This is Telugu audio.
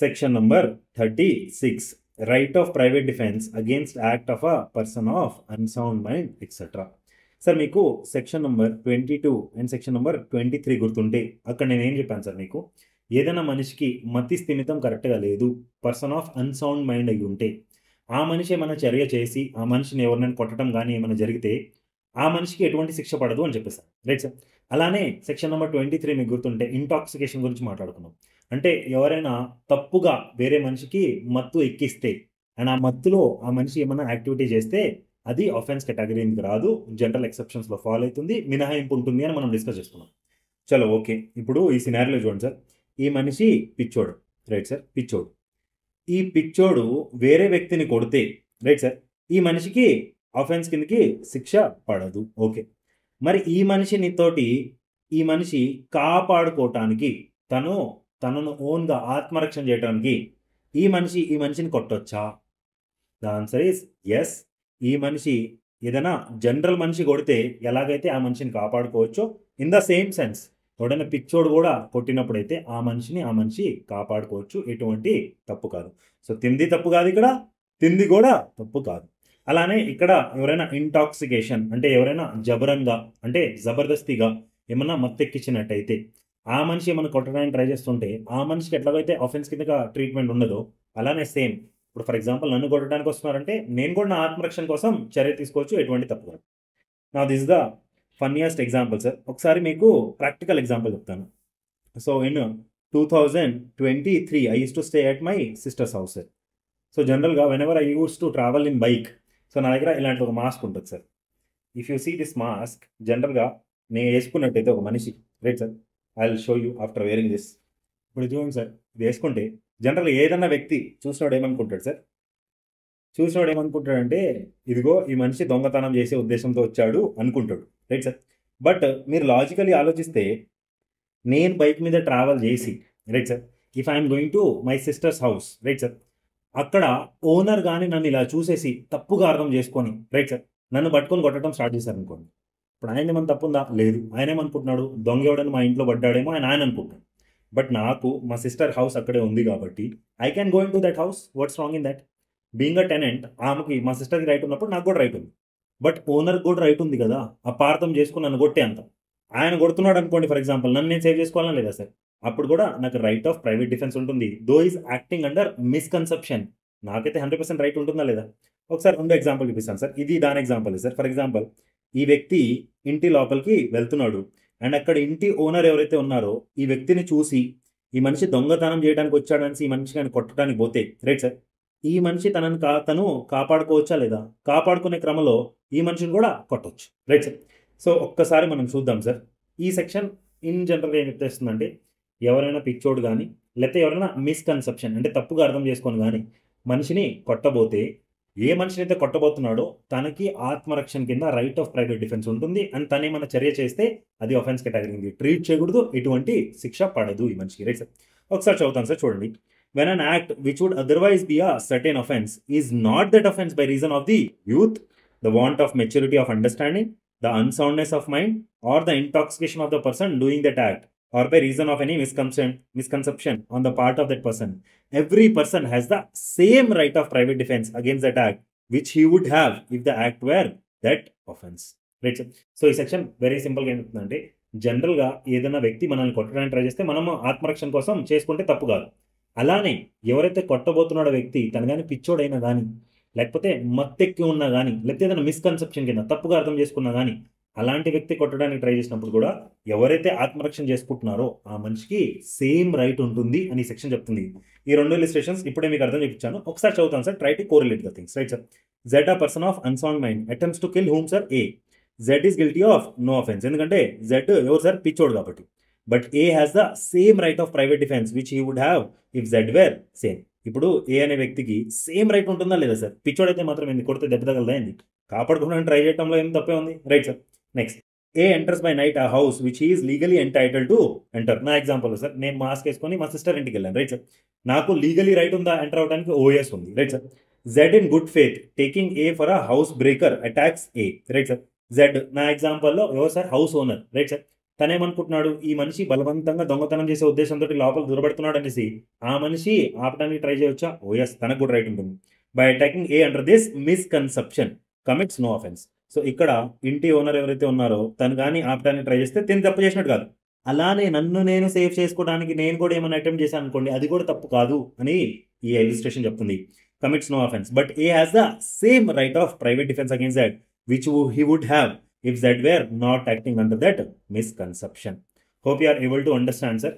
Section number 36 right of private defence against act of a person of unsound mind etcetera. Sir మీకు section number 22 and section number 23 గుర్తుంటే అక్కడ నేనేం చెప్పాను సార్, మీకు ఏదైనా మనిషికి మతి స్థిమితం కరెక్ట్గా లేదు, పర్సన్ ఆఫ్ అన్సౌండ్ మైండ్ అయి ఉంటే ఆ మనిషి ఏమైనా చర్య చేసి ఆ మనిషిని ఎవరినైనా కొట్టడం కానీ ఏమైనా జరిగితే ఆ మనిషికి ఎటువంటి శిక్ష పడదు అని చెప్పేసారు. Right sir. అలానే సెక్షన్ నెంబర్ 23 మీకు గుర్తుంటే ఇంటాక్సికేషన్ గురించి మాట్లాడుకున్నాం. అంటే ఎవరైనా తప్పుగా వేరే మనిషికి మత్తు ఎక్కిస్తే అండ్ ఆ మత్తులో ఆ మనిషి ఏమైనా యాక్టివిటీ చేస్తే అది ఆఫెన్స్ కేటగిరీకి రాదు, జనరల్ ఎక్సెప్షన్స్లో ఫాలో అవుతుంది, మినహాయింపు ఉంటుంది అని మనం డిస్కస్ చేసుకున్నాం. చలో ఓకే, ఇప్పుడు ఈ సినారియోలో చూడండి సార్. ఈ మనిషి పిచ్చోడు, రైట్ సార్, పిచ్చోడు. ఈ పిచ్చోడు వేరే వ్యక్తిని కొడితే, రైట్ సార్, ఈ మనిషికి ఆఫెన్స్ కిందకి శిక్ష పడదు. ఓకే, మరి ఈ మనిషిని తోటి ఈ మనిషి కాపాడుకోవటానికి తనను ఓన్గా ఆత్మరక్షణ చేయడానికి ఈ మనిషిని కొట్టొచ్చా? The answer is yes. ఈ మనిషి ఏదైనా జనరల్ మనిషి కొడితే ఎలాగైతే ఆ మనిషిని కాపాడుకోవచ్చో, ఇన్ ద సేమ్ సెన్స్ ఎవడైనా పిచ్చోడు కూడా కొట్టినప్పుడైతే ఆ మనిషి కాపాడుకోవచ్చు, ఎటువంటి తప్పు కాదు. సో తింది తప్పు కాదు, ఇక్కడ తింది కూడా తప్పు కాదు. అలానే ఇక్కడ ఎవరైనా ఇంటాక్సికేషన్ అంటే ఎవరైనా జబరంగా అంటే జబర్దస్తిగా ఏమన్నా మత్తెక్కించినట్టయితే ఆ మనిషి ఏమైనా కొట్టడానికి ట్రై చేస్తుంటే ఆ మనిషికి ఎట్లాగైతే ఆఫెన్స్ కింద ట్రీట్మెంట్ ఉండదో అలానే సేమ్ ఇప్పుడు ఫర్ ఎగ్జాంపుల్ నన్ను కొట్టడానికి వస్తున్నారంటే నేను కూడా నా ఆత్మరక్షణ కోసం చర్య తీసుకోవచ్చు, ఎటువంటి తప్పు కాదు. నా this the funniest example sir. ఒకసారి మీకు ప్రాక్టికల్ ఎగ్జాంపుల్ చెప్తాను. So in 2023 I use to stay at my sister's house sir. So జనరల్గా whenever I use to travel in bike, so నా దగ్గర ఇలాంటి ఒక మాస్క్ ఉంటుంది సార్. If you see this mask, జనరల్గా నేను వేసుకున్నట్టయితే ఒక మనిషి, right sir, I will show you after wearing this. ఇప్పుడు చూడండి సార్, ఇది వేసుకుంటే జనరల్గా ఏదన్నా వ్యక్తి చూసినోడు ఏమనుకుంటాడు సార్? చూసినోడు ఏమనుకుంటాడంటే ఇదిగో ఈ మనిషి దొంగతనం చేసే ఉద్దేశంతో వచ్చాడు అనుకుంటాడు, రైట్ సార్. బట్ మీరు లాజికలీ ఆలోచిస్తే నేను బైక్ మీద ట్రావెల్ చేసి, right sir, if I'm going to my sister's house, right sir, అక్కడ ఓనర్ కానీ నన్ను ఇలా చూసేసి తప్పుగా అర్థం చేసుకొని, రైట్ సార్, నన్ను పట్టుకొని కొట్టడం స్టార్ట్ చేశారు అనుకోండి. ఇప్పుడు ఆయన ఏమైనా తప్పుందా? లేదు. ఆయన ఏమనుకుంటున్నాడు, దొంగ ఎవడని మా ఇంట్లో పడ్డాడేమో ఆయన అనుకుంటున్నాడు. బట్ నాకు మా సిస్టర్ హౌస్ అక్కడే ఉంది కాబట్టి I can go in to that house. What's wrong in that? Being a tenant, ఆమెకి మా సిస్టర్కి రైట్ ఉన్నప్పుడు నాకు కూడా రైట్ ఉంది. బట్ ఓనర్కి కూడా రైట్ ఉంది కదా, అపార్థం చేసుకుని నన్ను కొట్టే అంత. ఆయన కొడుతున్నాడు అనుకోండి ఫర్ ఎగ్జాంపుల్, నన్ను నేను సేవ్ చేసుకోవాలని లేదా సార్? అప్పుడు కూడా నాకు రైట్ ఆఫ్ ప్రైవేట్ డిఫెన్స్ ఉంటుంది. Though is acting under misconception. నాకైతే 100% రైట్ ఉంటుందా లేదా? ఒకసారి రెండు ఎగ్జాంపుల్ చూపిస్తాను సార్. ఇది దాని ఎగ్జాంపుల్ సార్. ఫర్ ఎగ్జాంపుల్, ఈ వ్యక్తి ఇంటి లోపలికి వెళ్తున్నాడు అండ్ అక్కడ ఇంటి ఓనర్ ఎవరైతే ఉన్నారో ఈ వ్యక్తిని చూసి ఈ మనిషి దొంగతనం చేయడానికి వచ్చాడని ఈ మనిషి కానీ కొట్టడానికి పోతే, రైట్ సార్, ఈ మనిషి తను కాపాడుకోవచ్చా లేదా? కాపాడుకునే క్రమంలో ఈ మనిషిని కూడా కొట్టవచ్చు, రైట్ సార్. సో ఒక్కసారి మనం చూద్దాం సార్. ఈ సెక్షన్ ఇన్ జనరల్గా ఏం చెప్తేస్తుందంటే ఎవరైనా పిచ్చోడు కానీ లేకపోతే ఎవరైనా మిస్కన్సెప్షన్ అంటే తప్పుగా అర్థం చేసుకొని కానీ మనిషిని కొట్టబోతే, ఏ మనిషిని అయితే కొట్టబోతున్నాడో తనకి ఆత్మరక్షణ కింద రైట్ ఆఫ్ ప్రైవేట్ డిఫెన్స్ ఉంటుంది అండ్ తను ఏమైనా చర్య చేస్తే అది ఆఫెన్స్ కేటగిరీ ట్రీట్ చేయకూడదు, ఎటువంటి శిక్ష పడదు ఈ మనిషికి, రైట్ సార్. ఒకసారి చదువుతాను సార్, చూడండి. When an act which would otherwise be a certain offense is not that offense by reason of the youth, the want of maturity of understanding, the unsoundness of mind, or the intoxication of the person doing that act, or by reason of any misconception on the part of that person, every person has the same right of private defense against that act which he would have if the act were that offense. Right sir. So ఈ సెక్షన్ వెరీ సింపుల్గా ఏమవుతుందంటే జనరల్గా ఏదైనా వ్యక్తి మనల్ని కొట్టడానికి ట్రై చేస్తే మనము ఆత్మరక్షణ కోసం చేసుకుంటే తప్పు కాదు. అలానే ఎవరైతే కొట్టబోతున్నాడో వ్యక్తి తను కానీ పిచ్చోడైనా కానీ లేకపోతే మత్తెక్కి ఉన్నా కానీ లేకపోతే ఏదైనా మిస్కన్సెప్షన్ కింద తప్పుగా అర్థం చేసుకున్నా కానీ అలాంటి వ్యక్తి కొట్టడానికి ట్రై చేసినప్పుడు కూడా ఎవరైతే ఆత్మరక్షణ చేసుకుంటున్నారో ఆ మనిషికి సేమ్ రైట్ ఉంటుంది అని సెక్షన్ చెప్తుంది. ఈ రెండు ఇలిస్ట్రేషన్స్ ఇప్పుడే మీకు అర్థం చెప్పించాను. ఒకసారి చదువుతాను sir. Try to correlate the things, right sir. Z a person of unsound mind attempts to kill whom sir A. Z is guilty of no offence, ఎందుకంటే జెడ్ ఎవరు సార్? పిచ్చోడు కాబట్టి. But A has the same right of private defence which he would have if Z were sane. ఇప్పుడు ఏ అనే వ్యక్తికి సేమ్ రైట్ ఉంటుందా లేదా సార్? పిచ్చోడైతే మాత్రం ఏంది, కొడితే దెబ్బ తగలదా ఏంది? కాపాడుకోవడానికి ట్రై చేయడంలో ఏం తప్పే ఉంది, right sir. Next, a enters by night a house which is legally entitle to enter. నా ఎగ్జాంపుల్ సార్, నేను మాస్క్ వేసుకొని మా సిస్టర్ ఇంటికి వెళ్ళాను, రైట్ సార్. నాకు లీగలీ రైట్ ఉందా ఎంటర్ అవడానికి? ఓఎస్ ఉంది, right sir. Z in good faith taking A for a house breaker attacks A, right sir. Z నా ఎగ్జాంపుల్లో ఎవరు సార్? House owner, right sir. తనేమనుకుంటున్నాడు, ఈ మనిషి బలవంతంగా దొంగతనం చేసే ఉద్దేశంతో లోపల దూరబడుతున్నాడు అనేసి ఆ మనిషి ఆపడానికి ట్రై చేయొచ్చా? ఓ ఎస్, తనకు కూడా రైట్ ఉంటుంది. By attacking A under this misconception commits no offence. So ఇక్కడ ఇంటి ఓనర్ ఎవరైతే ఉన్నారో తను కానీ ఆపడానికి ట్రై చేస్తే తిని తప్పు చేసినట్టు కాదు. అలానే నన్ను నేను సేవ్ చేసుకోవడానికి నేను కూడా ఏమైనా అటెంప్ట్ చేశాను అనుకోండి, అది కూడా తప్పు కాదు అని ఈ ఇలిస్ట్రేషన్ చెప్తుంది. Commits no offence but A has the same right of private defence against that which he would have if that were not acting under that misconception. Hope you are able to understand, sir.